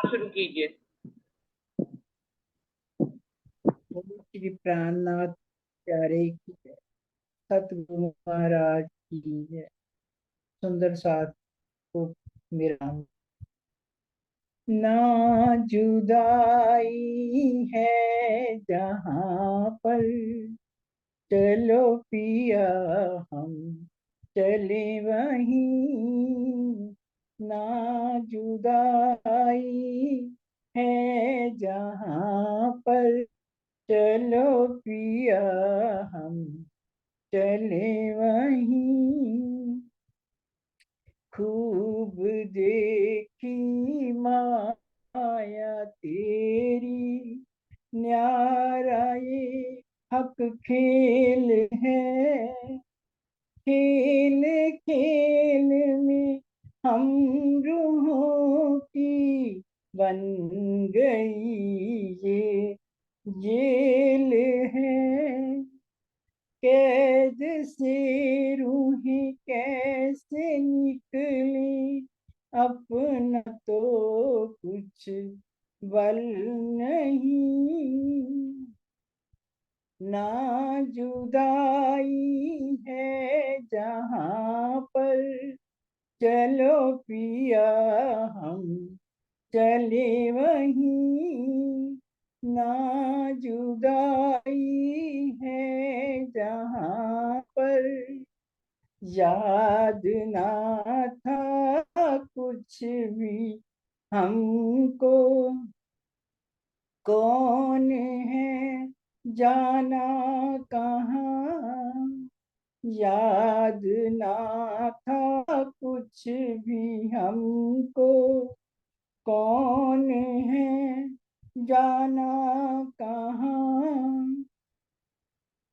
शुरू कीजिए। श्री प्राणनाथ प्यारे की जय, सतगुरु महाराज की जय। सुंदर साथ को मेरा ना जुदाई है जहाँ पर, चलो पिया हम चले वहीं। ना जुदाई है जहाँ पर, चलो पिया हम चले वहीं। खूब देखी माया तेरी, न्यारा ये हक खेल है। खेल खेल में हम रूहों की बन गई ये जेल है। कैद से रूहें कैसे निकली, अपना तो कुछ बल नहीं। ना जुदाई है जहाँ पर, चलो पिया हम चले वहीं। ना जुदाई है जहाँ पर, याद ना था कुछ भी हमको। कौन है जाना कहाँ, याद ना था कुछ भी हमको। कौन है जाना कहाँ,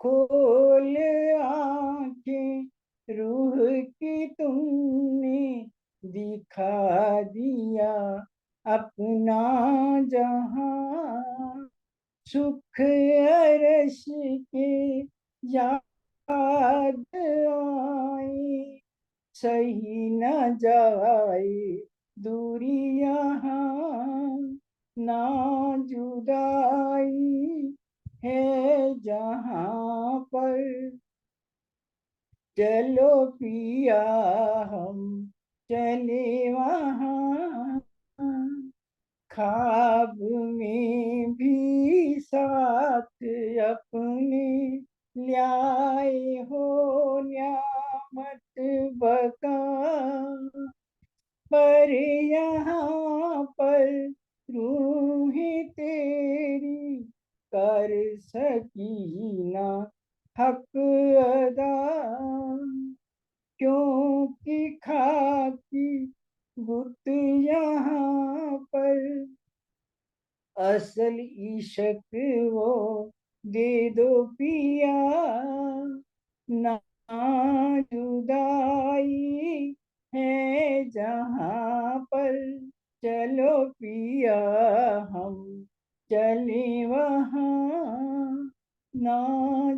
खोल आंखें रूह की तुमने, दिखा दिया अपना जहां। सुख अरश के याद आए, सही न जाए दूरी यहाँ। ना जुदाई है जहाँ पर, चलो पिया हम चले वहाँ। ख्वाब में भी साथ अपने ल्याए हो न्यामत बका, पर यहाँ पर रूहें तेरी कर सकी ना हक अदा। क्योंकि खाकी बुत यहाँ पर, असल इश्क वो दे दो पिया। ना जुदाई है जहाँ पर, चलो पिया हम चले वहाँ। ना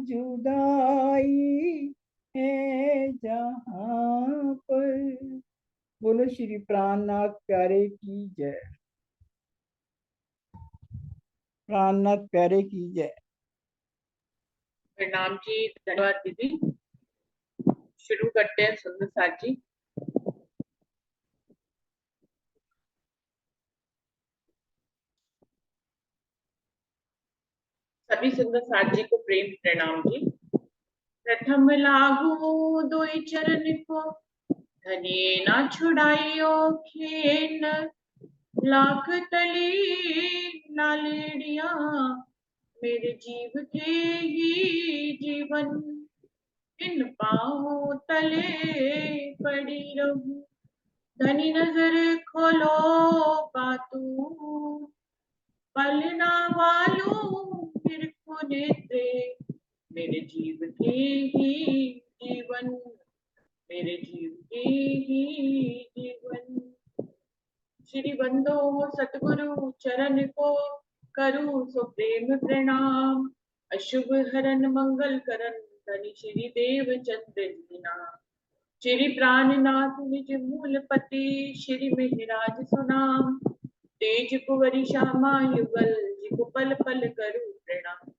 जुदाई है जहाँ पर। बोलो श्री प्राणनाथ प्यारे की जय। प्राणनाथ प्यारे की जय। प्रणाम जी, धन्यवाद दीदी। शुरू करते हैं सुंदर साथ जी। सभी सुंदर साथ जी को प्रेम प्रणाम जी। प्रथम लागू दोई चरण को, धने ना छुड़ाइयो खेन। लाख तली नालेड़िया, मेरे जीव के ही जीवन। इन पाँव तले पड़ी रहूं, धनी नजर खोलो पातू। पलना वालों फिर को नेत्रे, मेरे जीव के ही जीवन। मेरे जीव के ही जीवन। श्री बंदो सतगुरु चरण को, करूं सो प्रेम प्रणाम। अशुभ हरन मंगल करन, धनी श्री देव चंद्र दीना। श्री प्राणनाथ निज मूल पति, श्री मेहराज सुनाम। तेज कुंवरी श्यामा युगल जी को पल पल करूं प्रणाम,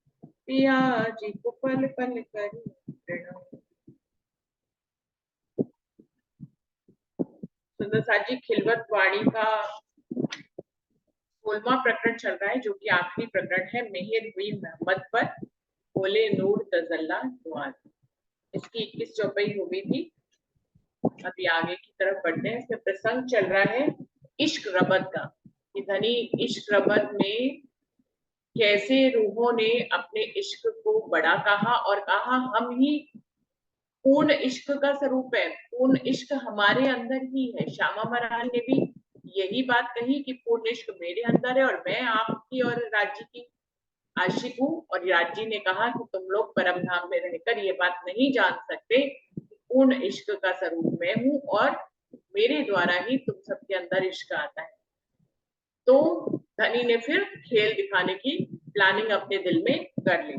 पिया जी को पल पल करूं प्रणाम। सुंदर साथ जी खिलवत वाणी का 16वां प्रकरण चल रहा है, जो कि आखिरी प्रकरण है। मेहर हुई मोहम्मद पर, खोले नूर तजल्ला द्वार। इसकी 21 चौपाई हो गई थी। अभी आगे की तरफ बढ़ते हैं। इसमें प्रसंग चल रहा है इश्क रबत का, कि धनी इश्क रबत में कैसे रूहों ने अपने इश्क को बड़ा कहा और कहा हम ही पूर्ण इश्क का स्वरूप है, पूर्ण इश्क हमारे अंदर ही है। श्यामा महाराज ने भी यही बात कही कि पूर्ण इश्क मेरे अंदर है और मैं आपकी और राज्य की आशिक हूँ। और राज जी ने कहा कि तुम लोग परम धाम में रहकर ये बात नहीं जान सकते, पूर्ण इश्क का स्वरूप मैं हूँ और मेरे द्वारा ही तुम सबके अंदर इश्क आता है। तो धनी ने फिर खेल दिखाने की प्लानिंग अपने दिल में कर ली।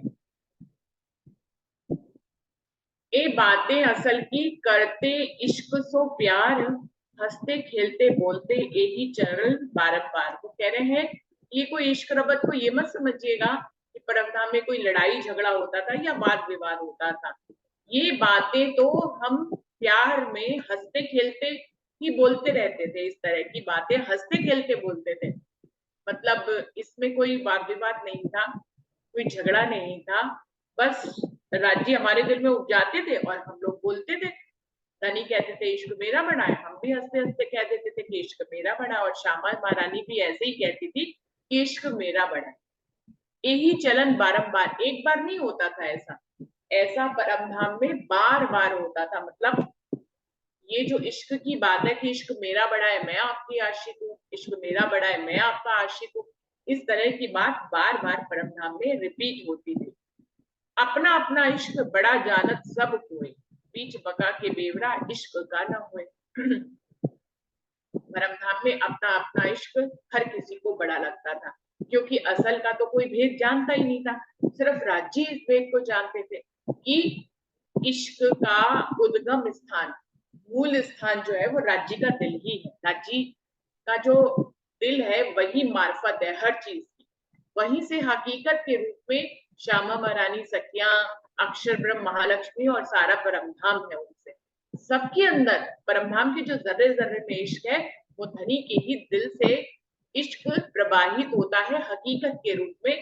ए बातें असल की करते इश्क सो प्यार, हंसते खेलते बोलते एक ही चरण बारंबार। वो कह रहे हैं ये कोई इश्क रबत को ये मत समझिएगा कि परमधाम में कोई लड़ाई झगड़ा होता था या वाद विवाद होता था। ये बातें तो हम प्यार में हंसते खेलते ही बोलते रहते थे। इस तरह की बातें हंसते खेलते बोलते थे, मतलब इसमें कोई वाद विवाद नहीं था, कोई झगड़ा नहीं था। बस राज्य हमारे दिल में उपजाते थे और हम लोग बोलते थे। धनी कहते थे इश्क मेरा बना है, हम भी हंसते हंसते कह देते थे कि इश्क मेरा बना है। और श्यामा महारानी भी ऐसे ही कहती थी कि इश्क मेरा बना है। यही चलन बारंबार, एक बार नहीं होता था ऐसा, ऐसा परमधाम में बार बार होता था। मतलब ये जो इश्क की बात है कि इश्क मेरा बड़ा है मैं आपकी आशिक हूँ, इश्क मेरा बड़ा है मैं आपका आशिक हूँ, इस तरह की बात बार बार परमधाम में रिपीट होती थी। अपना अपना इश्क बड़ा जानत सब कोई, बीच बका के बेवरा इश्क का न हुए। परमधाम में अपना अपना इश्क हर किसी को बड़ा लगता था, क्योंकि असल का तो कोई भेद जानता ही नहीं था। सिर्फ राज्य इस भेद को जानते थे कि इश्क का उद्गम स्थान, मूल स्थान जो है वो राज्य का दिल ही है। राज्य का जो दिल है वही मार्फत है हर चीज की, वहीं से हकीकत के रूप में श्यामा महारानी सखिया, अक्षर ब्रह्म महालक्ष्मी और सारा परमधाम है। उनसे सबके अंदर परमधाम के जो जर्रे जर्रे में इश्क है, वो धनी के ही दिल से इश्क प्रवाहित होता है हकीकत के रूप में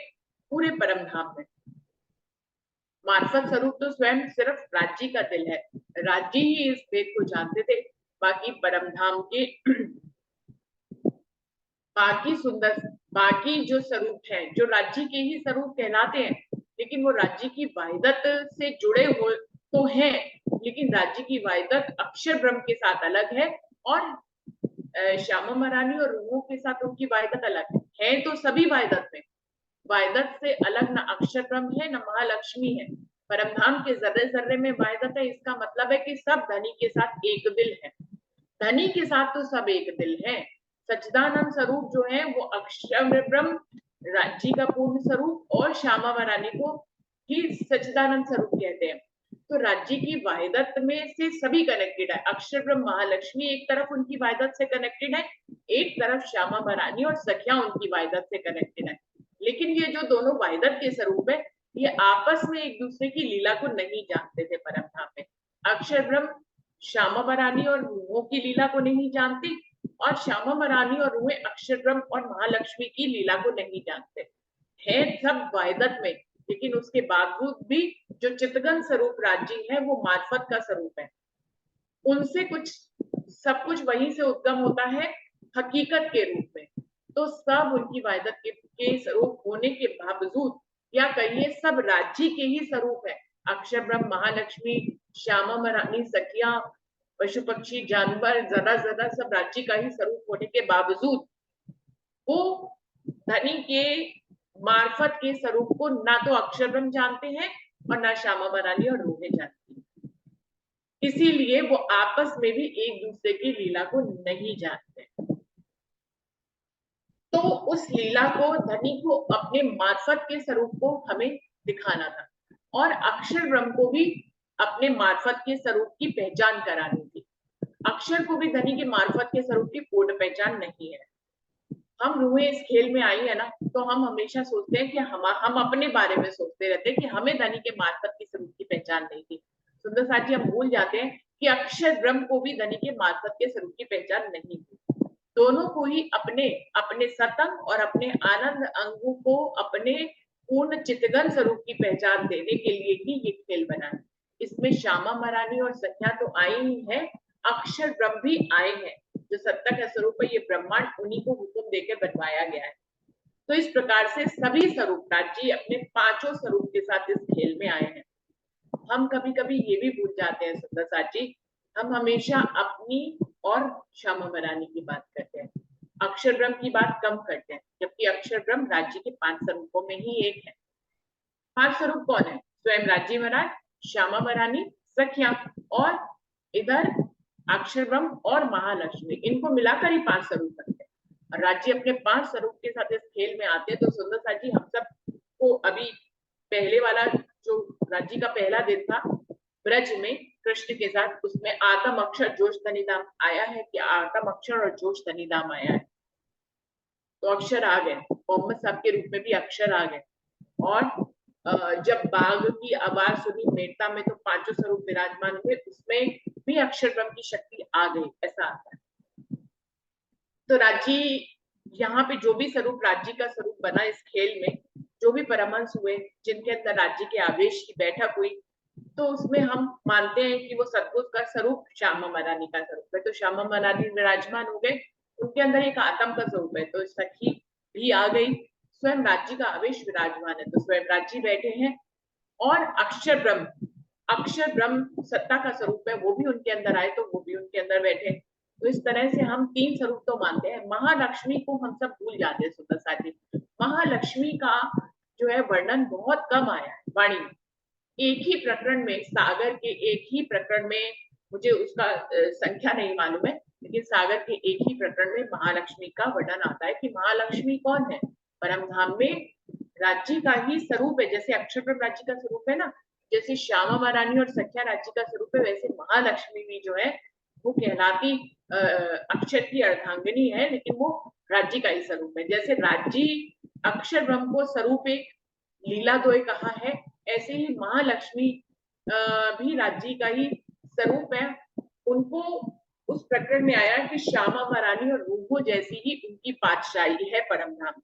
पूरे परमधाम में। मार्फत स्वरूप तो स्वयं सिर्फ राज्य का दिल है, राज्य ही इस भेद को जानते थे। बाकी परमधाम के बाकी सुंदर बाकी जो स्वरूप है, जो राज्य के ही स्वरूप कहलाते हैं, लेकिन वो राज्य की वाहिदत से जुड़े हुए तो हैं, लेकिन राज्य की वाहिदत अक्षर ब्रह्म के साथ अलग है और श्यामा महारानी और रूहों के साथ उनकी वाहिदत अलग है। तो सभी वाहिदत में, वाहिदत से अलग न अक्षर ब्रह्म है न महालक्ष्मी है। परमधाम के जर्रे जर्रे में वाहिदत है, इसका मतलब है कि सब धनी के साथ एक दिल है। धनी के साथ तो सब एक दिल है। सच्चिदानंद स्वरूप जो है वो अक्षर ब्रह्म, राज्य का पूर्ण स्वरूप और श्यामा महारानी को ही सच्चिदानंद स्वरूप कहते हैं। तो राज्य की वाहिदत में से सभी कनेक्टेड है। अक्षर ब्रह्म महालक्ष्मी एक तरफ उनकी वाहिदत से कनेक्टेड है, एक तरफ श्यामा महारानी और सखिया उनकी वाहिदत से कनेक्टेड है। लेकिन ये जो दोनों वाहिदत के स्वरूप है, ये आपस में एक दूसरे की लीला को नहीं जानते थे परमधाम में। अक्षर ब्रह्म श्यामा महारानी और रूहों की लीला को नहीं जानती और श्यामा महारानी और रूहें अक्षर ब्रह्म और महालक्ष्मी की लीला को नहीं जानते हैं। सब वाहिदत में, लेकिन उसके बावजूद भी जो चितगन स्वरूप राज्य है वो मार्फत का स्वरूप है। उनसे कुछ सब कुछ वहीं से उद्गम होता है हकीकत के रूप में। तो सब उनकी वाहिदत के स्वरूप होने के बावजूद, या कहिए सब राज्य के ही स्वरूप है। अक्षर ब्रह्म महालक्ष्मी, श्यामा महारानी, सखिया, पशु पक्षी जानवर, जरा जरा सब राज्य का ही स्वरूप होने के बावजूद वो धनी के मार्फत के स्वरूप को ना तो अक्षर ब्रह्म जानते हैं और ना श्यामा महारानी और रूहें जानती हैं। इसीलिए वो आपस में भी एक दूसरे की लीला को नहीं जानते। तो उस लीला को धनी को अपने मार्फत के स्वरूप को हमें दिखाना था और अक्षर ब्रह्म को भी अपने मार्फत के स्वरूप की पहचान करानी थी। अक्षर को भी धनी के मार्फत के स्वरूप की पूर्ण पहचान नहीं है। हम रूहें इस खेल में आई है ना, तो हम हमेशा सोचते हैं कि हम अपने बारे में सोचते रहते हैं कि हमें धनी के मार्फत की स्वरूप की पहचान नहीं थी। सुंदर साथ जी, हम भूल जाते हैं कि अक्षर ब्रह्म को भी धनी के मार्फत के स्वरूप की पहचान नहीं थी। दोनों को ही अपने अपने सतंग और अपने आनंद अंगों को अपने पूर्ण चितगन स्वरूप की पहचान देने के लिए ही ये खेल बना है। इसमें श्यामा महारानी और सख्या तो आई ही है, अक्षर ब्रह्म भी आए हैं। जो सत्ता का स्वरूप है, ये ब्रह्मांड उन्हीं को हुक्म देकर बनवाया गया है। तो इस प्रकार से सभी स्वरूप राज्य अपने पांचों स्वरूप के साथ इस खेल में आए हैं। हम कभी कभी ये भी भूल जाते हैं सुंदर साथ जी, हम हमेशा अपनी और श्यामा महारानी की बात करते हैं, अक्षर ब्रह्म की बात कम करते हैं, जबकि अक्षर ब्रह्म राज्य के 5 स्वरूपों में ही एक है। 5 स्वरूप कौन है? स्वयं राज्य महाराज, श्यामा महारानी, सखिया और इधर अक्षर ब्रह्म और महालक्ष्मी, इनको मिलाकर ही 5 स्वरूप बनते हैं। और राज्य अपने 5 स्वरूप के साथ इस खेल में आते हैं। तो सुंदर साथ जी, हम सब को अभी पहले वाला जो राज्य का पहला दिन था ब्रज में कृष्ण के साथ, उसमें आतम अक्षर जोश धनीधाम आया है कि आतम अक्षर और जोश धनीधाम आया है। तो अक्षर आ गए, मोहम्मद साहब के रूप में भी अक्षर आ गए। और जब बाघ की आवाज सुनी मेड़ता में, तो 5 स्वरूप विराजमान हुए, उसमें भी अक्षर ब्रह्म की शक्ति आ गई, ऐसा आता है। तो राज्य यहाँ पे जो भी स्वरूप राज्य का स्वरूप बना इस खेल में, जो भी परमहंस हुए जिनके अंदर राज्य के आवेश की बैठक हुई, तो उसमें हम मानते हैं कि वो सदगुरु का स्वरूप श्यामा महारानी का स्वरूप है। तो श्यामा महारानी विराजमान हो गए, उनके अंदर एक आत्म का स्वरूप है, तो सखी भी आ गई, स्वयं राज्य का आवेश विराजमान है, तो स्वयं राज्य बैठे हैं। और अक्षर ब्रह्म सत्ता का स्वरूप है, वो भी उनके अंदर आए, तो वो भी उनके अंदर बैठे। तो इस तरह से हम 3 स्वरूप तो मानते हैं। महालक्ष्मी को हम सब भूल जाते हैं सुंदर साथी। महालक्ष्मी का जो है वर्णन बहुत कम आया है वाणी में। एक ही प्रकरण में, सागर के एक ही प्रकरण में, मुझे उसका संख्या नहीं मालूम है, लेकिन सागर के एक ही प्रकरण में महालक्ष्मी का वर्णन आता है कि महालक्ष्मी कौन है? परम धाम में राज्य का ही स्वरूप है। जैसे अक्षर ब्रह्म राज्य का स्वरूप है ना, जैसे श्यामा महारानी और सख्या राज्य का स्वरूप है, वैसे महालक्ष्मी भी जो है वो कहलाती अक्षर की अर्धांगिनी है, लेकिन वो राज्य का ही स्वरूप है। जैसे राज्य अक्षर ब्रह्म को स्वरूप एक लीला द्वय कहा है, ऐसे ही महालक्ष्मी भी राज्य का ही स्वरूप है। उनको उस प्रकरण में आया कि श्यामा महारानी और रूपो जैसी ही उनकी पातशाही है परम धाम।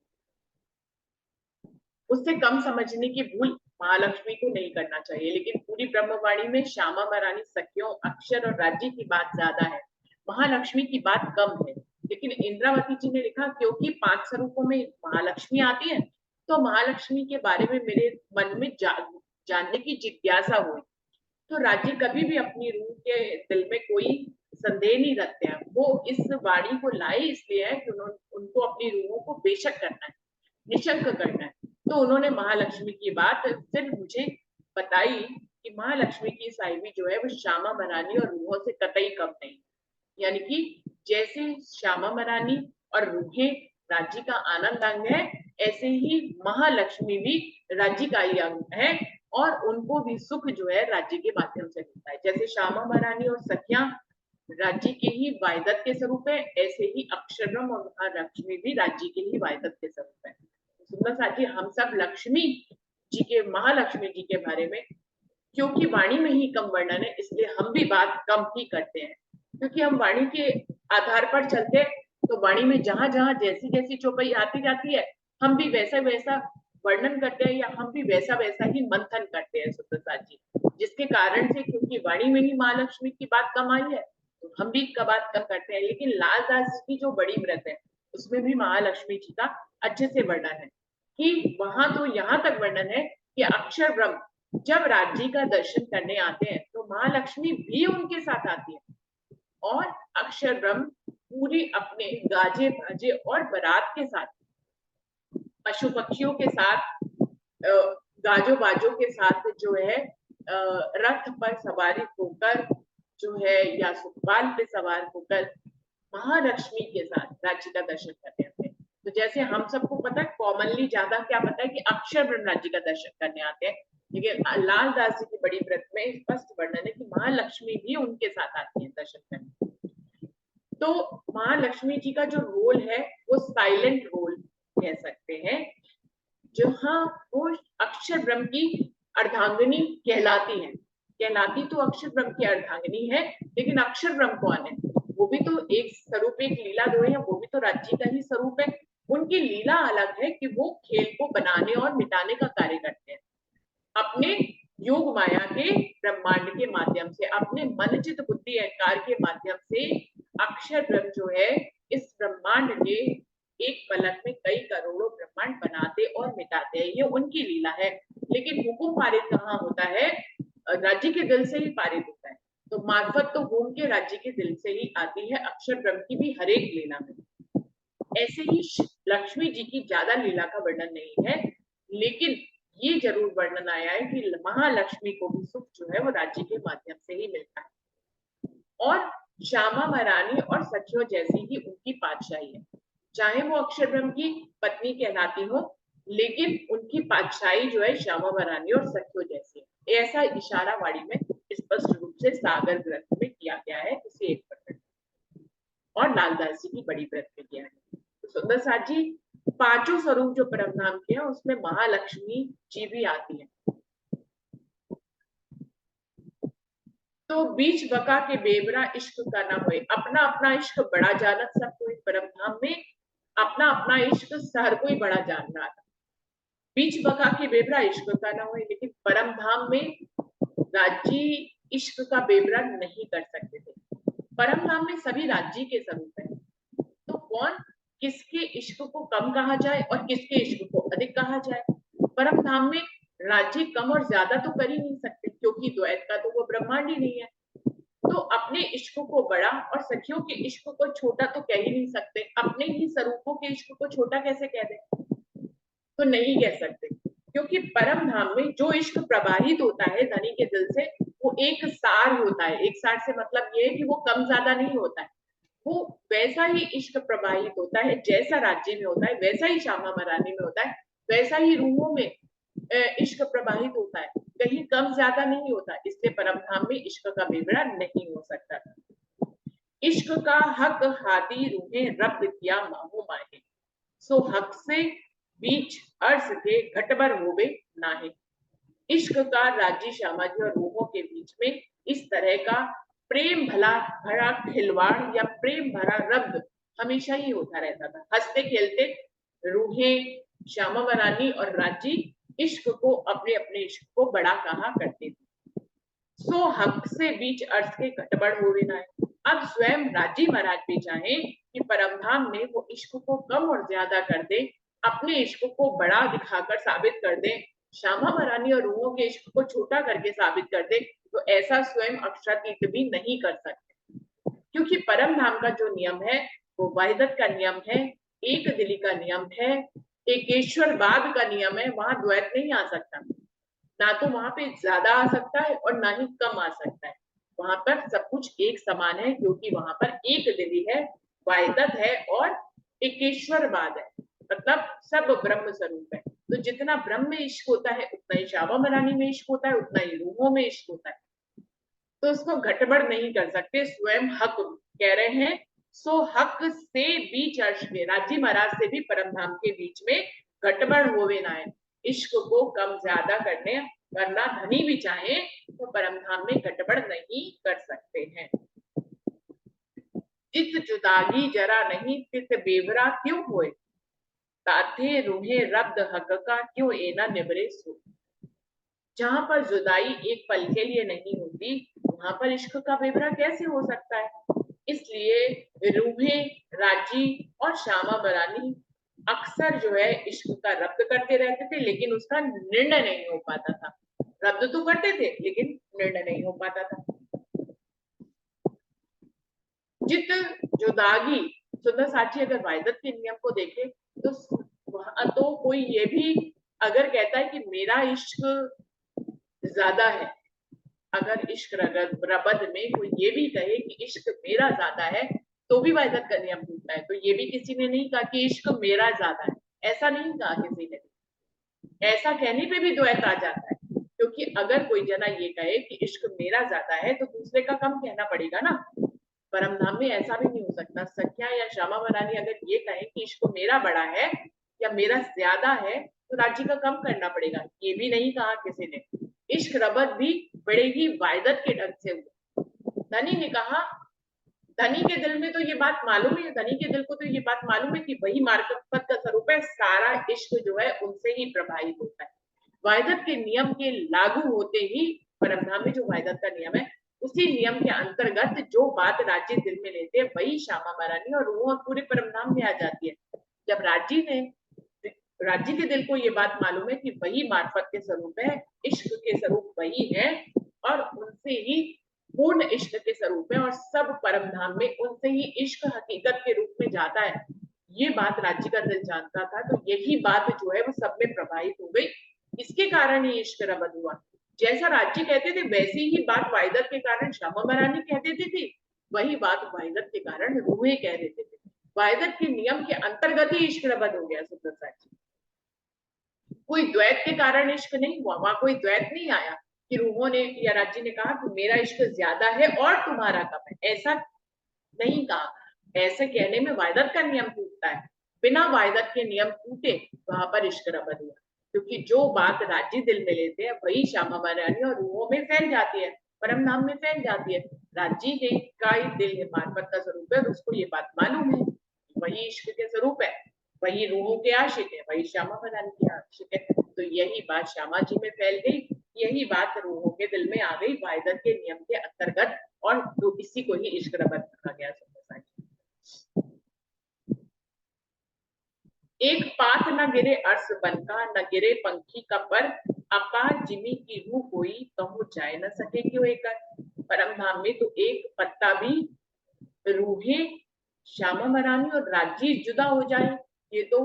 उससे कम समझने की भूल महालक्ष्मी को नहीं करना चाहिए, लेकिन पूरी ब्रह्मवाणी में श्यामा महारानी, सखियों, अक्षर और राज्य की बात ज्यादा है, महालक्ष्मी की बात कम है। लेकिन इंद्रावती जी ने लिखा क्योंकि 5 स्वरूपों में महालक्ष्मी आती है, तो महालक्ष्मी के बारे में मेरे मन में जानने की जिज्ञासा हुई। तो राज्य कभी भी अपनी रूह के दिल में कोई संदेह नहीं रखते हैं। वो इस वाणी को लाए इसलिए है कि उनको अपनी रूहों को बेशक करना है, निशंक करना है। तो उन्होंने महालक्ष्मी की बात सिर्फ मुझे बताई कि महालक्ष्मी की साहिबी जो है वो श्यामा महारानी और रूहों से कतई कम नहीं। यानी कि जैसे श्यामा महारानी और रूहें राज्य का आनंद अंग है, ऐसे ही महालक्ष्मी भी राज्य का ही अंग है, और उनको भी सुख जो है राज्य के माध्यम से मिलता है। जैसे श्यामा महारानी और सखिया राज्य के ही वायदत के स्वरूप है, ऐसे ही अक्षरब्रह्म और महालक्ष्मी भी राज्य के ही वायदत के स्वरूप है। सुंदर साथी, हम सब लक्ष्मी जी के, महालक्ष्मी जी के बारे में क्योंकि वाणी में ही कम वर्णन है, इसलिए हम भी बात कम ही करते हैं। क्योंकि हम वाणी के आधार पर चलते हैं, तो वाणी में जहां जहां जैसी जैसी चौपाई आती जाती है, हम भी वैसा वैसा वर्णन करते हैं, या हम भी वैसा वैसा ही मंथन करते हैं सुप्रसाद जी। जिसके कारण से, क्योंकि वाणी में ही महालक्ष्मी की बात कम आई है, तो हम भी का बात कम करते हैं। लेकिन लालदास की जो बड़ी व्रत है, उसमें भी महालक्ष्मी जी का अच्छे से वर्णन है, कि वहां तो यहाँ तक वर्णन है कि अक्षर ब्रह्म जब राज्य का दर्शन करने आते हैं, तो महालक्ष्मी भी उनके साथ आती है, और अक्षर ब्रह्म पूरी अपने गाजे बाजे और बारात के साथ, पशु पक्षियों के साथ, गाजो बाजों के साथ जो है रथ पर सवारी होकर जो है, या सुखपाल पे सवार होकर महालक्ष्मी के साथ राज्य का दर्शन करने आते हैं। तो जैसे हम सबको पता है, कॉमनली ज्यादा क्या पता है कि अक्षर ब्रह्म राज्य का दर्शन करने आते हैं, लेकिन लालदास जी की बड़ी व्रत में स्पष्ट वर्णन है कि महालक्ष्मी भी उनके साथ आती है दर्शन करने। तो महालक्ष्मी जी का जो रोल है वो साइलेंट रोल कह सकते हैं, जहाँ वो अक्षर ब्रह्म की अर्धांगिनी कहलाती है। कहलाती तो अक्षर ब्रह्म की अर्धांगिनी है, लेकिन अक्षर ब्रह्म कौन है? वो भी तो एक स्वरूप, एक लीला दो है, वो भी तो राज्य का ही स्वरूप है। उनकी लीला अलग है कि वो खेल को बनाने और मिटाने का कार्य करते हैं अपने योग माया के ब्रह्मांड के माध्यम से, अपने मन चित बुद्धि अहंकार के माध्यम से अक्षर ब्रह्म जो है इस ब्रह्मांड के एक पलक में कई करोड़ों ब्रह्मांड बनाते और मिटाते हैं, ये उनकी लीला है। लेकिन हुकुम पारित कहाँ होता है? राज्य के दिल से ही पारित होता है। तो मार्फत तो होम के राज्य के दिल से ही आती है अक्षर ब्रह्म की भी हर एक लीला में। ऐसे ही लक्ष्मी जी की ज्यादा लीला का वर्णन नहीं है, लेकिन ये जरूर वर्णन आया है कि महालक्ष्मी को भी सुख जो है वो राज्य के माध्यम से ही मिलता है। और श्यामा महारानी और सखियों जैसी ही उनकी पातशाही है, चाहे वो अक्षर ब्रह्म की पत्नी कहलाती हो, लेकिन उनकी पातशाही जो है श्यामा महारानी और सखियों जैसी है। ऐसा इशारा वाणी में स्पष्ट रूप से सागर ग्रंथ में किया गया है किसी एक प्रकरण, और लालदास जी की बड़ी व्रत में किया है। तो सुंदर साथ जी पांचों स्वरूप जो परम धाम के हैं उसमें महालक्ष्मी जी भी आती है। तो बीच बका के बेवरा इश्क का ना होए, अपना अपना इश्क बड़ा जानत सब कोई, परम धाम में अपना अपना इश्क हर कोई बड़ा जान रहा था। बीच बका के बेवरा इश्क का ना होए, लेकिन परम धाम में राज्य इश्क का बेवरा नहीं कर सकते थे। परम धाम में सभी राज्य के स्वरूप है, तो कौन किसके इश्क को कम कहा जाए और किसके इश्क को अधिक कहा जाए? परम धाम में राज्य कम और ज्यादा तो कर ही नहीं सकते, क्योंकि द्वैत का तो वो ब्रह्मांड ही नहीं है। तो अपने इश्क को बड़ा और सखियों के इश्क को छोटा तो कह ही नहीं सकते। अपने ही स्वरूपों के इश्क को छोटा कैसे कह दे? तो नहीं कह सकते, क्योंकि परम धाम में जो इश्क प्रवाहित होता है धनी के दिल से वो एक सार होता है। एक सार से मतलब ये है कि वो कम ज्यादा नहीं होता है, वो वैसा ही इश्क प्रवाहित होता है जैसा राज्य में होता है, वैसा ही श्यामा महारानी में होता है, वैसा ही रूहों में इश्क प्रवाहित होता है, कहीं कम ज्यादा नहीं होता। इसलिए परम धाम में इश्क का विवरण नहीं हो सकता। इश्क का हक हादी रूहें रब्द किया माहू माहे, सो हक से बीच अर्श के घटबर होवे नाहे। इश्क का राज्य श्यामा जी और रूहों के बीच में इस तरह का प्रेम भरा खिलवाड़ या प्रेम भरा रब्द हमेशा ही होता रहता था। हंसते खेलते रूहें श्यामा महारानी और राज्य इश्क को अपने अपने इश्क को बड़ा कहा करते थे। सो हक से बीच अर्थ के घटबड़ हो ना है। अब स्वयं राज्य महाराज भी चाहे कि परमधाम में वो इश्क को कम और ज्यादा कर दे, अपने इश्क को बड़ा दिखाकर साबित कर दे, श्यामा महारानी और रूहों के इश्क को छोटा करके साबित कर दे, तो ऐसा स्वयं अक्षरातीत भी नहीं कर सकते। क्योंकि परम धाम का जो नियम है वो वाहिदत का नियम है, एक दिली का नियम है, एकेश्वरवाद का नियम है। वहां द्वैत नहीं आ सकता, ना तो वहां पे ज्यादा आ सकता है और ना ही कम आ सकता है। वहां पर सब कुछ एक समान है, क्योंकि वहां पर एक दिली है, वाहिदत है और एकेश्वरवाद है, मतलब सब ब्रह्म स्वरूप है। तो जितना ब्रह्म में इश्क होता है उतना ही श्यामा महारानी में इश्क होता है, उतना ही रूहों में इश्क होता है। तो उसको घटबड़ नहीं कर सकते। स्वयं हक कह रहे हैं, सो हक से बीच अर्श में, राज्य महाराज से भी परम धाम के बीच में घटबड़ होवे ना है। इश्क को कम ज्यादा करना धनी भी चाहे तो परम धाम में घटबड़ नहीं कर सकते हैं। चित जुदागी जरा नहीं तित बेवरा क्यों होए, ताथे रूहे रब्द हक का क्यों एना निबरे सो। जहां पर जुदाई एक पल के लिए नहीं होती, वहां पर इश्क का बेवरा कैसे हो सकता है? इसलिए रूहें, राजी और श्यामा महारानी अक्सर जो है इश्क का रब्द करते रहते थे, लेकिन उसका निर्णय नहीं हो पाता था। रब्द तो करते थे लेकिन निर्णय नहीं हो पाता था। जित जुदागी, सुंदर साची अगर वाहिदत के नियम को देखे तो वहां तो कोई ये भी अगर कहता है कि मेरा इश्क ज्यादा है, अगर इश्क रबद में कोई ये भी कहे कि इश्क मेरा ज्यादा है, तो भी वाहिदत का नियम टूटता है। तो ये भी किसी ने नहीं कहा कि इश्क मेरा ज्यादा है, ऐसा नहीं कहा किसी ने। ऐसा कहने पे भी द्वैत आ जाता है, क्योंकि अगर कोई जना ये कहे कि इश्क मेरा ज्यादा है तो दूसरे का कम कहना पड़ेगा ना। परम धाम में ऐसा भी नहीं हो सकता। सखिया या श्यामा महारानी अगर ये कहें कि इश्क मेरा बड़ा है या मेरा ज्यादा है तो राज्य का कम करना पड़ेगा, ये भी नहीं कहा किसी ने। इश्क रबत भी बड़े ही वायदत के ढंग से हुआ। धनी ने कहा, धनी के दिल में तो ये बात मालूम है, धनी के दिल को तो ये बात मालूम है कि वही मार्फत का स्वरूप है, सारा इश्क जो है उनसे ही प्रभावित होता है। वायदत के नियम के लागू होते ही परमधाम में जो वायदत का नियम है उसी नियम के अंतर्गत जो बात राज्य दिल में लेते हैं वही श्यामा महारानी और रूह और पूरे परमधाम में आ जाती है। जब राज्य के दिल को ये बात मालूम है कि वही मार्फत के स्वरूप है, इश्क के स्वरूप वही है और उनसे ही पूर्ण इश्क के स्वरूप है और सब परमधाम में उनसे ही इश्क हकीकत के रूप में जाता है, ये बात राज्य का दिल जानता था। तो यही बात जो है वो सब में प्रभावित हो गई, इसके कारण ही इश्क रबद हुआ। जैसा राज्य कहते थे वैसी ही बात वायदत के कारण श्यामा महारानी कह देती थी, वही बात वायदत के कारण रूहे कह देते थे। वायदत के नियम के अंतर्गत ही इश्क रबद हो गया। सुंदर साहब, कोई द्वैत के कारण इश्क नहीं हुआ, वहां कोई द्वैत नहीं आया कि रूहों ने या राज्य ने कहा कि मेरा इश्क ज्यादा है और तुम्हारा कम है, ऐसा नहीं कहा। ऐसे कहने में वायदत का नियम टूटता है, बिना वायदत के नियम टूटे वहां पर इश्क रबद हुआ, क्योंकि जो बात राज्य दिल में लेते हैं वही श्यामा महारानी और रूहों में फैल जाती है, परम धाम में फैल जाती है। राज्य ने का ही दिल है मार्फत का स्वरूप है, उसको ये बात मालूम है, वही इश्क के स्वरूप है, वही रूहों के आशिक है, वही श्यामा महारानी के आशिक है। तो यही बात श्यामा जी में फैल गई, यही बात रूहों के दिल में आ गई वायदत के नियम के अंतर्गत, और तो इसी को ही इश्क रबत कहा गया। एक पात न गिरे अर्श बनका, न गिरे पंखी का पर, अपार जिमी की रूह कोई कहूं जाए न सके क्यों एकर। परम धाम में तो एक पत्ता भी रूहे श्यामा महारानी और राज्य जुदा हो जाए ये तो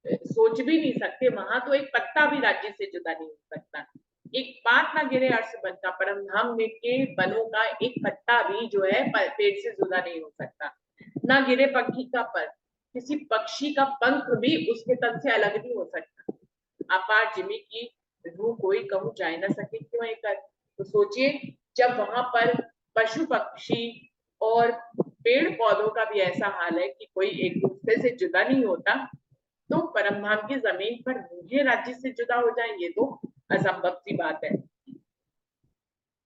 सोच भी नहीं सकते। वहां तो एक पत्ता भी राज्य से जुदा नहीं हो सकता। एक पात ना गिरे अर्श बनता, परम धाम में के बनों का एक पत्ता भी जो है पेड़ से जुदा नहीं हो सकता। ना गिरे पंखी का पर, किसी पक्षी का पंख भी उसके तन से अलग नहीं हो सकता। अपार जिमी की रूह कोई कहूं जाए ना सके क्यों एकर। तो सोचिए जब वहां पर पशु पक्षी और पेड़ पौधों का भी ऐसा हाल है कि कोई एक दूसरे से जुदा नहीं होता, तो परमधाम की जमीन पर रूहे राज्य से जुदा हो जाए ये तो असंभव सी बात है।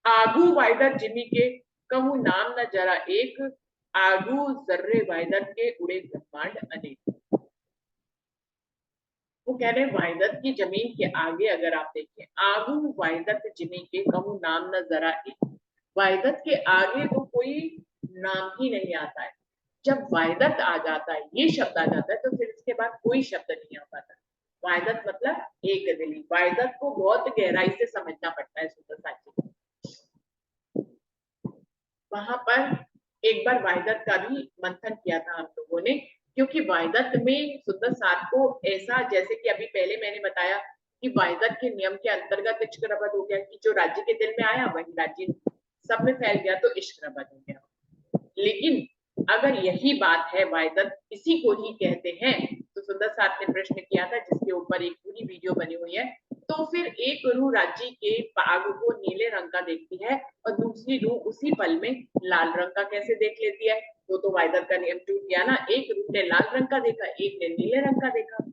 आगू वायदत जिमी के कहूं नाम न जरा एक, आगू जर्रे वायदत के उड़े ब्रह्मांड अनेक। वो कह रहे वायदत की जमीन के आगे अगर आप देखें, आगू वायदत जिमी के कहूं नाम न जरा एक, वायदत के आगे तो कोई नाम ही नहीं आता है। जब वायदत आ जाता है, ये शब्द आ जाता है, तो फिर इसके बाद कोई शब्द नहीं आ पाता। वायदत मतलब एक दिली, वायदत को बहुत गहराई से समझना पड़ता है। सुंदर साथी वहां पर एक बार वायदत का भी मंथन किया था हम लोगों ने, क्योंकि वायदत में सुंदर साथ को ऐसा, जैसे कि अभी पहले मैंने बताया कि वायदत के नियम के अंतर्गत इश्क रबद हो गया कि जो राज्य के दिल में आया वही राज्य सब में फैल गया, तो इश्क रबद हो गया। लेकिन अगर यही बात है, वायदत इसी को ही कहते हैं, तो सुंदर साथ ने प्रश्न किया था जिसके ऊपर एक पूरी वीडियो बनी हुई है, तो फिर एक रूह राज्य के बाग को नीले रंग का देखती है और दूसरी रूह उसी पल में लाल रंग का कैसे देख लेती है। तो वायदत का नियम टूट गया ना। एक रूह ने लाल रंग का देखा, एक ने नीले रंग का देखा।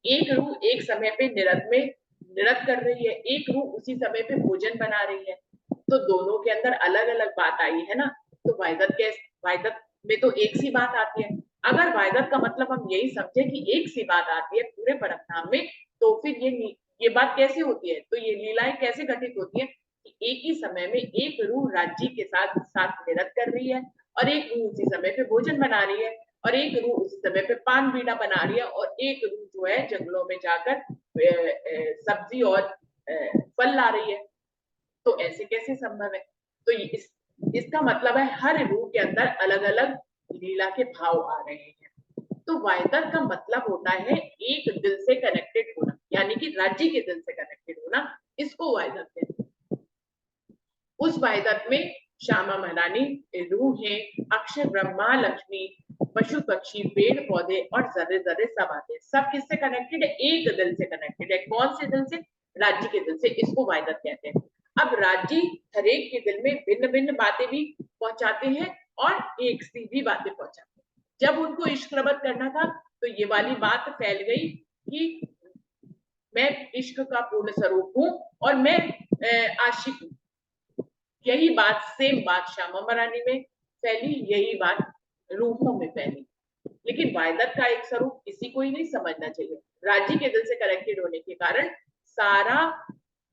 एक रूह एक समय पे निरत कर रही है, एक रूह उसी समय पे भोजन बना रही है, तो दोनों के अंदर अलग अलग बात आई है ना। तो वायदत में तो एक सी बात आती है। अगर वायदत का मतलब हम यही समझे कि एक सी बात आती है पूरे परमधाम में, तो फिर ये बात कैसे होती है, तो ये लीलाएं कैसे घटित होती है कि एक ही समय में एक रूह राज्य के साथ साथ निरत कर रही है और एक रूह उसी समय पे भोजन बना रही है और एक रूह उसी समय पे पान बीड़ा बना रही है और एक रूह जो है जंगलों में जाकर सब्जी और फल ला रही है। तो ऐसे कैसे संभव है। तो इसका मतलब है हर रूह के अंदर अलग अलग लीला के भाव आ रहे हैं। तो वायदत का मतलब होता है एक दिल से कनेक्टेड होना, यानी कि राज्य के दिल से कनेक्टेड होना, इसको वायदत कहते हैं। उस वायदत में श्यामा महारानी, रूहें, अक्षर ब्रह्मा, लक्ष्मी, पशु पक्षी, पेड़ पौधे और जर्रे जर्रे सब आते हैं। सब किससे कनेक्टेड है, एक दिल से कनेक्टेड है। कौन से दिल से, राज्य के दिल से, इसको वायदत कहते हैं। अब राज्य हरेक के दिल में भिन्न भिन्न बातें भी पहुंचाते हैं और एक सीधी बातें पहुंचाते हैं। जब उनको इश्क रबत करना था तो ये वाली बात फैल गई कि मैं इश्क का पूर्ण स्वरूप हूँ और मैं आशिक हूँ। यही बात, सेम बात श्यामा महारानी में फैली, यही बात रूहों में फैली। लेकिन वायदत का एक स्वरूप किसी को ही नहीं समझना चाहिए। राज्य के दिल से कनेक्टेड होने के कारण सारा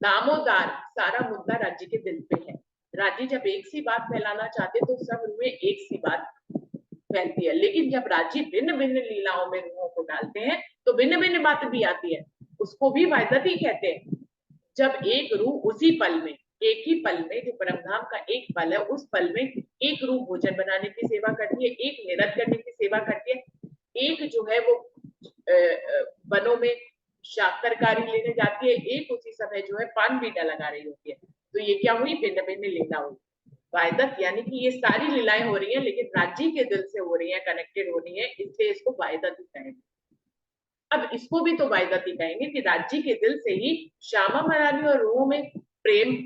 दामोदार, सारा मुद्दा राज्य के दिल पे है। राज्य जब एक सी बात फैलाना चाहते तो सब उनमें एक सी बात फैलती है, लेकिन जब राज्य भिन्न भिन्न लीलाओं में रूहों को डालते हैं तो भिन्न भिन्न बात भी आती है, उसको भी वायदत ही कहते हैं। जब एक रूह उसी पल में, एक ही पल में, जो परमधाम का एक पल है, उस पल में एक रूह भोजन बनाने की सेवा करती है, एक मेहनत करने की सेवा करती है, एक जो है वो वनों में तरकारी लेने जाती है, एक उसी समय जो है पान बीटा लगा रही होती है। तो ये क्या हुई, भिन्न भिन्न लीला हुई। वायदत यानी कि ये सारी लीलाएं हो रही हैं लेकिन राज्य के दिल से हो रही है, कनेक्टेड हो रही है, इसलिए इसको वायदत ही कहेंगे। अब इसको भी तो वायदत ही कहेंगे कि राज्य के दिल से ही श्यामा महारानी और रूहों में प्रेम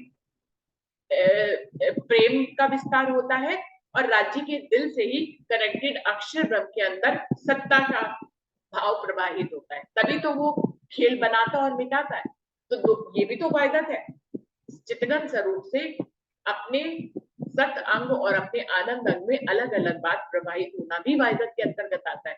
प्रेम का विस्तार होता है और राज्य के दिल से ही कनेक्टेड अक्षर ब्रह्म के अंदर सत्ता का भाव प्रवाहित होता है, तभी तो वो खेल बनाता और मिटाता है। तो ये भी तो वायदत है। चितगन स्वरूप से अपने सत अंग और अपने आनंद अंग में अलग अलग बात प्रवाहित होना भी वायदत के अंतर्गत आता है।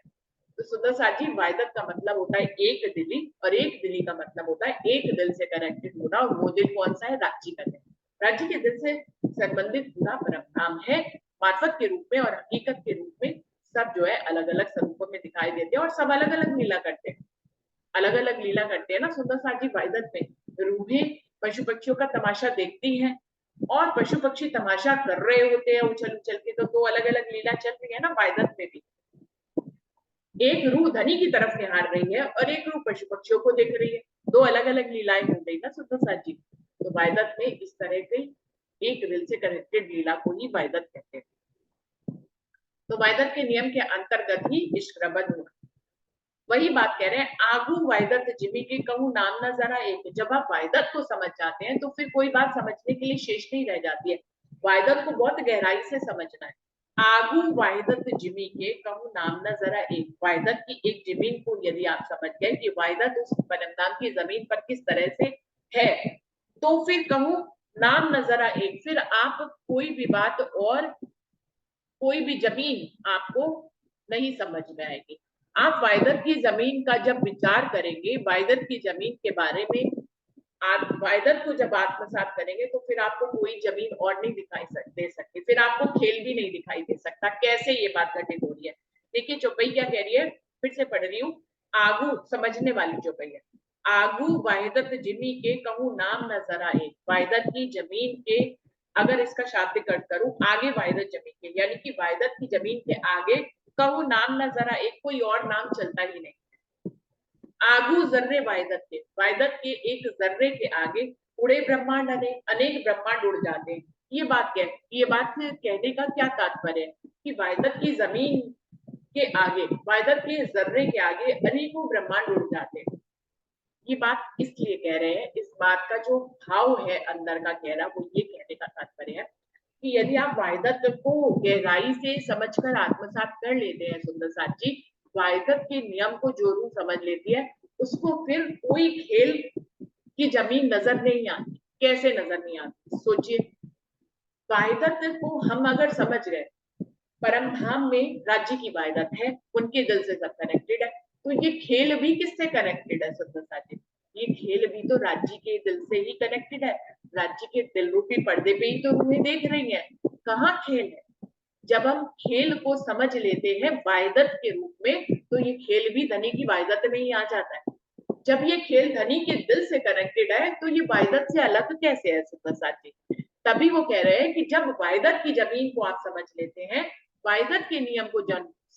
तो सुंदर साथ जी, वायदत का मतलब होता है एक दिली, और एक दिली का मतलब होता है एक दिल से कनेक्टेड होना, और वो दिल कौन सा है, राज्य का दिल। राज्य के दिल से संबंधित पूरा परम है, मार्फत के रूप में और हकीकत के रूप में सब जो है अलग अलग स्वरूपों में दिखाई देते हैं और सब अलग अलग लीला करते हैं, अलग अलग लीला करते हैं ना सुंदर साथ जी। वायदत में रूहें पशु पक्षियों का तमाशा देखती हैं और पशु पक्षी तमाशा कर रहे होते हैं उछल उछल के, तो दो अलग अलग लीला चल रही है ना वायदत में भी। एक रूह धनी की तरफ निहार रही है और एक रूह पशु पक्षियों को देख रही है, दो अलग अलग लीलाएं हो गई ना सुंदर साथ जी। तो वायदत में इस तरह की एक दिल से कनेक्टेड लीला को ही वायदत कहते हैं। तो वायदत के नियम के अंतर्गत ही इश्क रबत हुआ। वही बात कह रहे हैं, आगू वायदत जिमी के कहूं नाम ना जरा एक। जब आप वायदत को समझ जाते हैं तो फिर कोई बात समझने के लिए शेष नहीं रह जाती है। वायदत को बहुत गहराई से समझना है। आगू वायदत जिमी के कहूं नाम ना जरा एक। वायदत की एक जमीन को यदि आप समझ गए कि वायदत उस परमधाम की जमीन पर किस तरह से है, तो फिर कहूं नाम न जरा एक, फिर आप कोई भी बात और कोई भी जमीन आपको नहीं समझ में आएगी। आप वायदत की जमीन का जब विचार करेंगे, वायदत की जमीन के बारे में आप वायदत को जब आत्मसात करेंगे तो फिर आपको कोई जमीन और नहीं दिखाई दे सकती, फिर आपको खेल भी नहीं दिखाई दे सकता। कैसे ये बात घटित हो रही है, देखिए चौपाई क्या कह रही है, फिर से पढ़ रही हूँ। आगू समझने वाली चौपाई है। आगू वायदत जिमी के कहूं नाम न जरा एक। वायदत की जमीन के, अगर इसका शाब्दिक अर्थ करूं, आगे वायदत जमीन के, यानी कि वायदत की जमीन के आगे कहूं नाम न जरा एक, कोई और नाम चलता ही नहीं। आगू जर्रे वायदत के, वायदत के एक जर्रे के आगे उड़े ब्रह्मांड, अनेक ब्रह्मांड उड़ जाते हैं। ये बात कहने का क्या तात्पर्य है कि वायदत की जमीन के आगे, वायदत के जर्रे के आगे अनेकों ब्रह्मांड उड़ जाते हैं। ये बात इसलिए कह रहे हैं, इस बात का जो भाव है अंदर का गहरा, वो ये कहने का तात्पर्य है कि यदि आप वायदत को गहराई से समझकर आत्मसात कर लेते हैं सुंदर साथ जी, वायदत के नियम को जो रूह समझ लेती है, उसको फिर कोई खेल की जमीन नजर नहीं आती। कैसे नजर नहीं आती, सोचिए। वायदत को हम अगर समझ गए, परम धाम में राज्य की वायदत है, उनके दिल से सब कनेक्टेड है, तो ये खेल भी किससे कनेक्टेड है सुंदर साथ जी, ये खेल भी तो राज्य के दिल से ही कनेक्टेड है। राज्य के दिल रूपी पर्दे पे ही तो उन्हें देख रही है, कहाँ खेल है। जब हम खेल को समझ लेते हैं वायदत के रूप में, तो ये खेल भी धनी की वायदत में ही आ जाता है। जब ये खेल धनी के दिल से कनेक्टेड है तो ये वायदत से अलग कैसे है सुंदर साथ जी। तभी वो कह रहे हैं कि जब वायदत की जमीन को आप समझ लेते हैं, वायदत के नियम को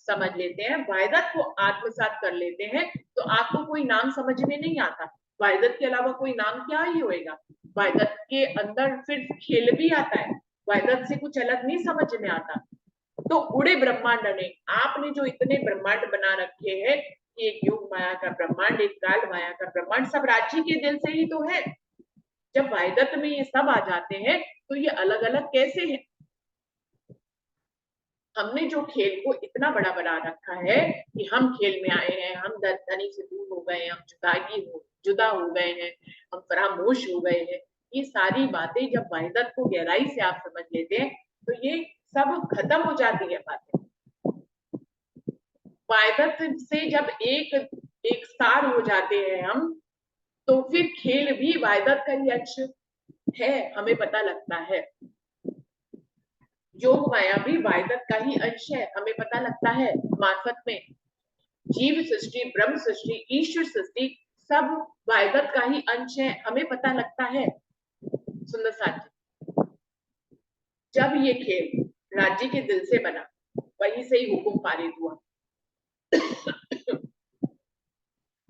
समझ लेते हैं, वायदत को आत्मसात कर लेते हैं, तो आपको कोई नाम समझ में नहीं आता। वायदत के अलावा कोई नाम क्या ही होएगा। वायदत के अंदर फिर खेल भी आता है, वायदत से कुछ अलग नहीं समझ में आता। तो उड़े ब्रह्मांड ने, आपने जो इतने ब्रह्मांड बना रखे हैं, एक योग माया का ब्रह्मांड, एक काल माया का ब्रह्मांड, सब राज्य के दिल से ही तो है। जब वायदत में ये सब आ जाते हैं तो ये अलग अलग कैसे हैं। हमने जो खेल को इतना बड़ा बना रखा है कि हम खेल में आए हैं, हम धनी से दूर हो गए हैं, हम जुदा हो गए हैं, हम फरामोश हो गए हैं। ये सारी बातें जब वहीदत को गहराई से आप समझ लेते हैं तो ये सब खत्म हो जाती है बातें। वहीदत से जब एक सार हो जाते हैं हम, तो फिर खेल भी वहीदत का ही अंश है, हमें पता लगता है। योग माया भी वहीदत का ही अंश है, हमें पता लगता है मार्फत में। जीव सृष्टि, ब्रह्म सृष्टि, ईश्वर सृष्टि सब वहीदत का ही अंश है, हमें पता लगता है। सुंदर साथ जी, जब ये खेल राज्य के दिल से बना, वहीं से ही हुक्म पारित हुआ।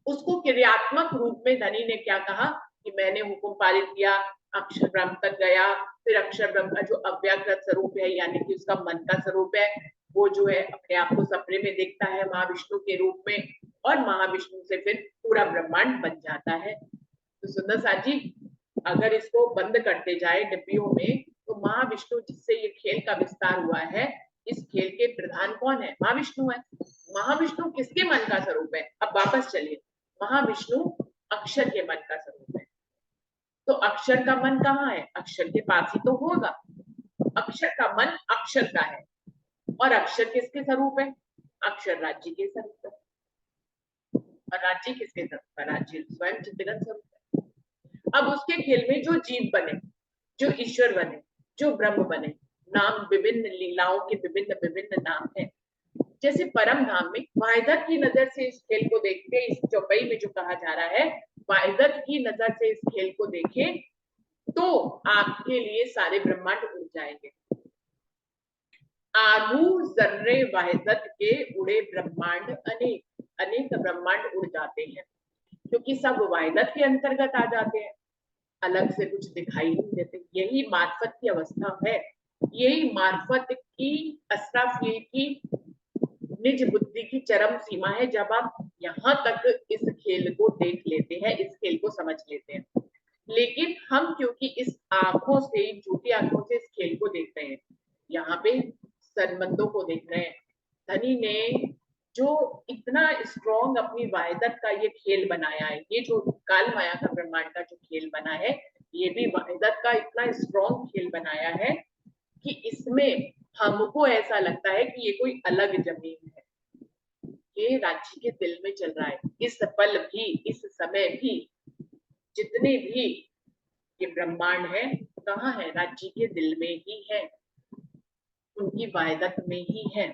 उसको क्रियात्मक रूप में धनी ने क्या कहा कि मैंने हुक्म पारित किया, अक्षर ब्रह्म तक गया, फिर अक्षर ब्रह्म का जो अव्याकृत स्वरूप है यानी कि उसका मन का स्वरूप है, वो जो है अपने आप को सपने में देखता है महाविष्णु के रूप में, और महाविष्णु से फिर पूरा ब्रह्मांड बन जाता है। तो सुंदर साथ जी, अगर इसको बंद करते जाए डिब्बियों में, तो महाविष्णु जिससे ये खेल का विस्तार हुआ है, इस खेल के प्रधान कौन है? महाविष्णु है। महाविष्णु किसके मन का स्वरूप है? अब वापस चलिए, महाविष्णु अक्षर के मन का स्वरूप है। तो अक्षर का मन कहाँ है? अक्षर के पास ही तो होगा। अक्षर का मन अक्षर का है, और अक्षर किसके स्वरूप है? अक्षर राज्य के स्वरूप है। और राज्य किसके स्वरूप है? राज्य स्वयं चित्तगत स्वरूप है। अब उसके खेल में जो जीव बने, जो ईश्वर बने, जो ब्रह्म बने, नाम विभिन्न लीलाओं के विभिन्न विभिन्न नाम है। जैसे परम धाम में वहीदत की नजर से इस खेल को देखते, इस चौपाई में जो कहा जा रहा है, वहीदत की नजर से इस खेल को देखें तो आपके लिए सारे ब्रह्मांड उड़ जाएंगे। आगू जर्रे वहीदत के उड़े ब्रह्मांड अनेक, अनेक ब्रह्मांड उड़ जाते हैं, क्योंकि सब वहीदत के अंतर्गत आ जाते हैं, अलग से कुछ दिखाई नहीं देते। यही मार्फत की अवस्था है, यही मार्फत की असराफिल की निज बुद्धि की चरम सीमा है, जब आप यहाँ तक इस खेल को देख लेते हैं, इस खेल को समझ लेते हैं। लेकिन हम क्योंकि इस आंखों से, झूठी आंखों से इस खेल को देख रहे हैं, यहाँ पे संबंधों को देख रहे हैं। धनी ने जो इतना स्ट्रॉन्ग अपनी वहीदत का ये खेल बनाया है, ये जो काल माया का ब्रह्मांड का जो खेल बना है, ये भी वहीदत का इतना स्ट्रॉन्ग खेल बनाया है कि इसमें हमको ऐसा लगता है कि ये कोई अलग जमीन है। ये राज्य के दिल में चल रहा है। इस पल भी, इस समय भी, जितने भी ये ब्रह्मांड है, कहाँ है? राज्य के दिल में ही है, उनकी वहीदत में ही है।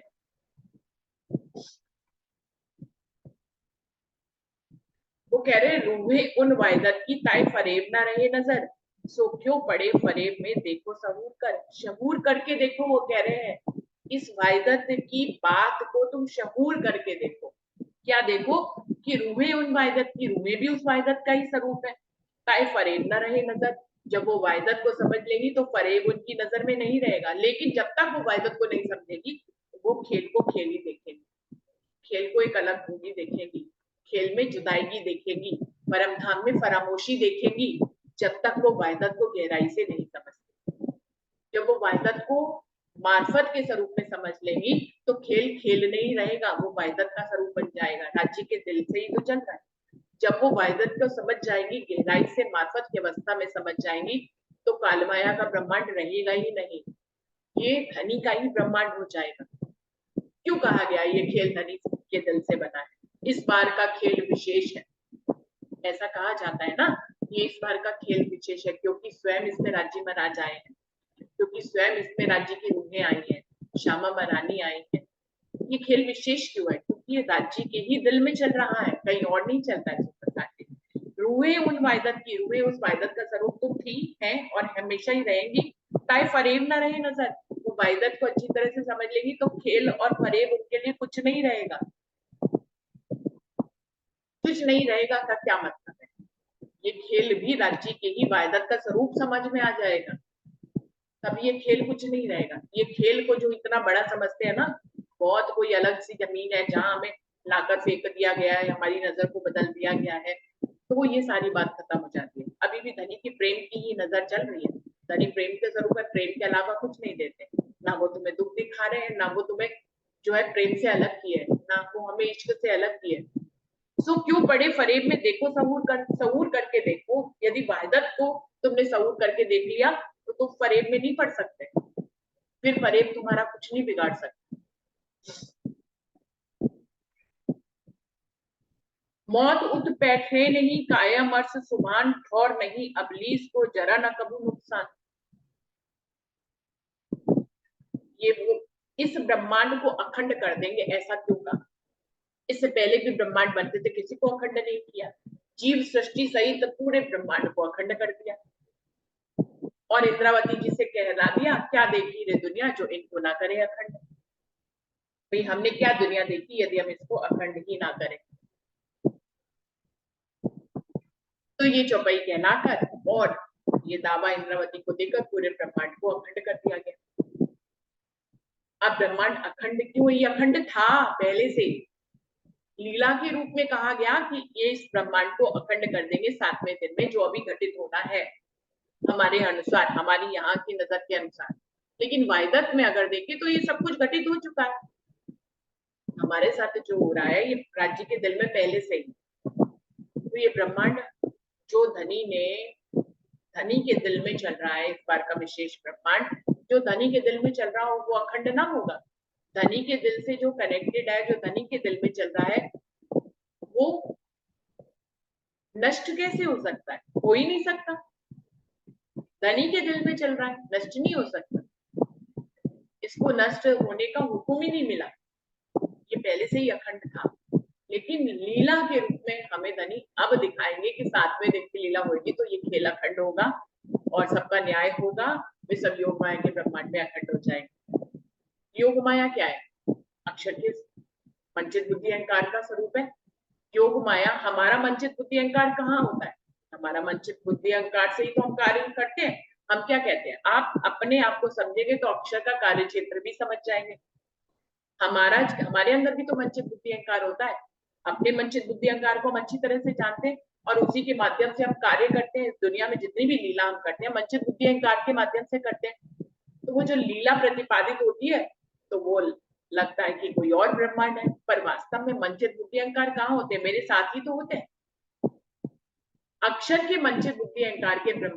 वो कह रहे रूहे उन वहीदत की ताई फरेब ना रहे नजर, सो क्यों पड़े फरेब में देखो सहूर कर, शहूर करके देखो। वो कह रहे हैं इस वहीदत की बात को तुम शहूर करके देखो। क्या देखो? कि रूहे उन वहीदत की, रूहे भी उस वहीदत का ही स्वरूप है। ताई फरेब ना रहे नजर, जब वो वहीदत को समझ लेगी तो फरेब उनकी नजर में नहीं रहेगा। लेकिन जब तक वो वहीदत को नहीं समझेगी, वो खेल को खेल ही देखेगी, खेल को एक अलग भूमि देखेगी, खेल में जुदाईगी देखेगी, परम धाम में फरामोशी देखेगी, जब तक वो वहीदत को गहराई से नहीं समझती। जब वो वहीदत को मार्फत के स्वरूप में समझ लेंगी तो खेल खेल नहीं रहेगा, वो वहीदत का स्वरूप बन जाएगा। राज्य के दिल से ही तो चल रहा है। जब वो वहीदत को समझ जाएंगी, गहराई से मार्फत की अवस्था में समझ जाएंगी, तो कालमाया का ब्रह्मांड रहेगा ही नहीं, ये धनी का ही ब्रह्मांड हो जाएगा। क्यों कहा गया ये खेल धनी के दिल से बना है? इस बार का खेल विशेष है, ऐसा कहा जाता है ना, ये इस बार का खेल विशेष है क्योंकि स्वयं इसमें राज्य महाराज आए हैं, क्योंकि स्वयं इसमें राज्य की रूहें आई हैं, श्यामा महारानी आई है। ये खेल विशेष क्यों है? क्योंकि ये राज्य के ही दिल में चल रहा है, कहीं और नहीं चलता है। रूहें उन वहीदत की, रूहें उस वहीदत का स्वरूप तो थी, है और हमेशा ही रहेंगी। ताए फरेब ना रहे नजर, वो वहीदत को अच्छी तरह से समझ लेंगी तो खेल और फरेब उनके लिए कुछ नहीं रहेगा। कुछ नहीं रहेगा का क्या मतलब है? ये खेल भी राज्य के ही वहीदत का स्वरूप समझ में आ जाएगा, तब ये खेल कुछ नहीं रहेगा। ये खेल को जो इतना बड़ा समझते हैं ना, बहुत कोई अलग सी जमीन है जहां हमें लाकर फेंक दिया गया है, हमारी नजर को बदल दिया गया है, तो वो ये सारी बात खत्म हो जाती है। अभी भी धनी की प्रेम की ही नजर चल रही है। धनी प्रेम के स्वरूप है, प्रेम के अलावा कुछ नहीं देते। ना वो तुम्हें दुख दिखा रहे हैं, ना वो तुम्हें जो है प्रेम से अलग किए, ना वो हमें इश्क से अलग किए। सो क्यों बड़े फरेब में देखो, सहूर करके देखो। यदि वाहिदत को तुमने सहूर करके देख लिया तो तुम फरेब में नहीं पड़ सकते, फिर फरेब तुम्हारा कुछ नहीं बिगाड़ सकता। मौत उठ बैठे नहीं, कायम अर्श सुभान ठौर नहीं, अबलीस को जरा न कबू नुकसान। ये वो इस ब्रह्मांड को अखंड कर देंगे, ऐसा क्यों कहा? इससे पहले भी ब्रह्मांड बनते थे, किसी को अखंड नहीं किया। जीव सृष्टि सहित पूरे ब्रह्मांड को अखंड कर दिया। और इंद्रावती जी से कहला दिया, क्या देखी रे दुनिया जो इनको ना करे अखंड। भाई हमने क्या दुनिया देखी यदि हम इसको अखंड ही ना करें। तो ये चौपाई कहलाकर और ये दावा इंद्रावती को देकर पूरे ब्रह्मांड को अखंड कर दिया गया। अब ब्रह्मांड अखंड क्यों? ये अखंड था पहले से। लीला के रूप में कहा गया कि ये इस ब्रह्मांड को अखंड कर देंगे 7वें दिन में, जो अभी घटित होना है हमारे अनुसार, हमारी यहाँ की नजर के अनुसार। लेकिन वाहिदत में अगर देखें तो ये सब कुछ घटित हो चुका है। हमारे साथ जो हो रहा है ये राज्य के दिल में पहले से ही। तो ये ब्रह्मांड जो धनी के दिल में चल रहा है, इस बार का विशेष ब्रह्मांड जो धनी के दिल में चल रहा हो वो अखंड ना होगा। धनी के दिल से जो कनेक्टेड है, जो धनी के दिल में चल रहा है, वो नष्ट कैसे हो सकता है? हो ही नहीं सकता। धनी के दिल में चल रहा है, नष्ट नहीं हो सकता। इसको नष्ट होने का हुक्म ही नहीं मिला, ये पहले से ही अखंड था। लेकिन लीला के रूप में हमें धनी अब दिखाएंगे कि 7वें दिन की लीला होगी तो ये खेल अखंड होगा और सबका न्याय होगा। वे सब योग माया के ब्रह्मांड में अखंड हो जाएंगे। योग माया क्या है? अक्षर के मंचित बुद्धि अहंकार का स्वरूप है। योग माया हमारा मंचित बुद्धि अहंकार कहाँ होता है? हमारा मंचित बुद्धि अहंकार से ही तो हम कार्य करते हैं। हम क्या कहते हैं, आप अपने आप को समझेंगे तो अक्षर का कार्य क्षेत्र भी समझ जाएंगे। हमारे अंदर भी तो मंचित बुद्धि अहंकार होता है। अपने मंचित बुद्धि अहंकार को हम अच्छी तरह से जानते हैं और उसी के माध्यम से हम कार्य करते हैं। इस दुनिया में जितनी भी लीला हम करते हैं मंचित बुद्धि अहंकार के माध्यम से करते हैं। तो वो जो लीला प्रतिपादित होती है तो वो लगता है कि कोई और ब्रह्मांड है, पर वास्तव में मंचित बुद्धि अहंकार कहाँ होते हैं? मेरे साथ ही तो होते हैं। अक्षर के मंचित बुद्धि अहंकार के ब्रह्मांड